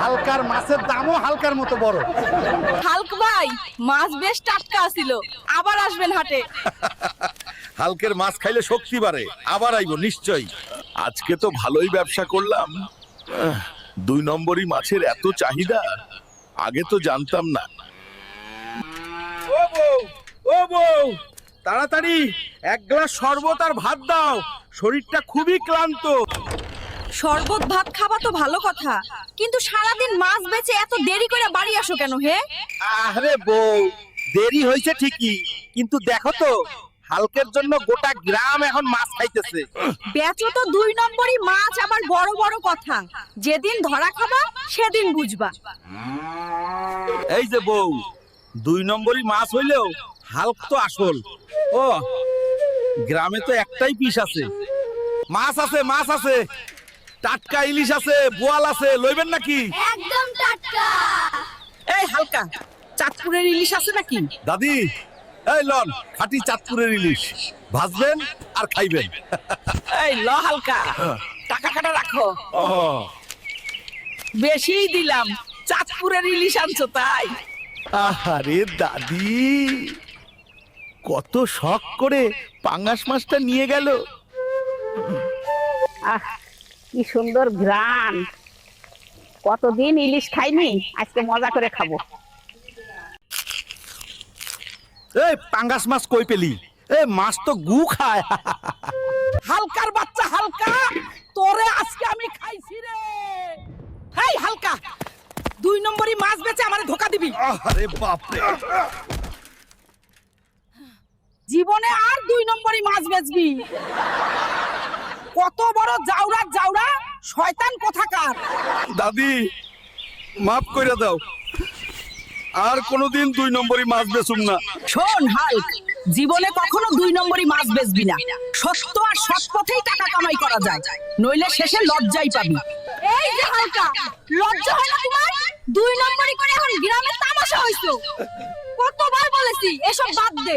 হালকার মাছের দামও হালকার মতো বড়। হালক ভাই, মাছ বেশ টাটকা ছিল, আবার আসবেন হাটে। হালকের মাছ খাইলে শক্তি বাড়ে, আবার আইবো নিশ্চয়ই। আজকে তো ভালোই ব্যবসা করলাম। 2 নম্বরই মাছের এত চাহিদা, আগে তো জানতাম না। ও বউ, তাড়াতাড়ি 1 গ্লাস শরবত আর ভাত দাও, শরীরটা খুবই ক্লান্ত। শরবত ভাত খাবা তো ভালো কথা, কিন্তু সারাদিন মাছ বেচে এত দেরি করে বাড়ি আসো কেন হে? আরে বউ, দেরি হয়েছে ঠিকই, কিন্তু দেখো তো হালকের জন্য গোটা গ্রাম এখন মাছ খাইতেছে। বেচো তো 2 নম্বরই মাছ, আবার বড় বড় কথা। যেদিন ধরা খাবা সেদিন বুঝবা। এই যে বউ, 2 নম্বরই মাছ হইলেও হালক তো আসল। ও, গ্রামে তো একটাই পিস আছে। মাছ আছে, মাছ আছে, টাটকা ইলিশ আছে, বোয়াল আছে, লইবেন নাকি? একদম টাটকা। এই হালকা, চাঁদপুরের ইলিশ আছে নাকি? দাদি, এই লন খাঁটি চাঁদপুরের ইলিশ, ভাজবেন আর খাইবেন। এই ল হালকা, টাকা কাটা রাখো। ও, বেশিই দিলাম, চাঁদপুরের ইলিশ আনছো তাই। আরে দাদি, কত শখ করে পাঙ্গাস মাছটা নিয়ে গেল। আহ, কি সুন্দর ঘ্রাণ! কতদিন ইলিশ খাইনি, আজকে মজা করে খাবো। এই পাঙ্গাস মাছ কই পেলি? এই মাছ তো গু খায়। হালকার বাচ্চা হালকা, তোরে আজকে আমি খাইছি রে। এই হালকা, 2 নম্বরই মাছ বেচে আমারে ধোকা দিবি? আরে বাপ রে, জীবনে আর 2 নম্বরই মাছ বেচবি? কত বড় জাউরা, শয়তান কোথাকার। দাদি মাফ কইরা দাও, আর কোনোদিন 2 নম্বরই মাছ বেচুম না। শোন হালক, জীবনে কখনো 2 নম্বরই মাছ বেচবি না। সত্য আর সৎ পথেই টাকা কামাই করা যায়, নইলে শেষে লজ্জাই পাবি। এই যে হালকা, লজ্জা হয় না তোমার? 2 নম্বরই করে এখন গ্রামে তামাশা হইছো। কতবার বলেছি এসব বাদ দে।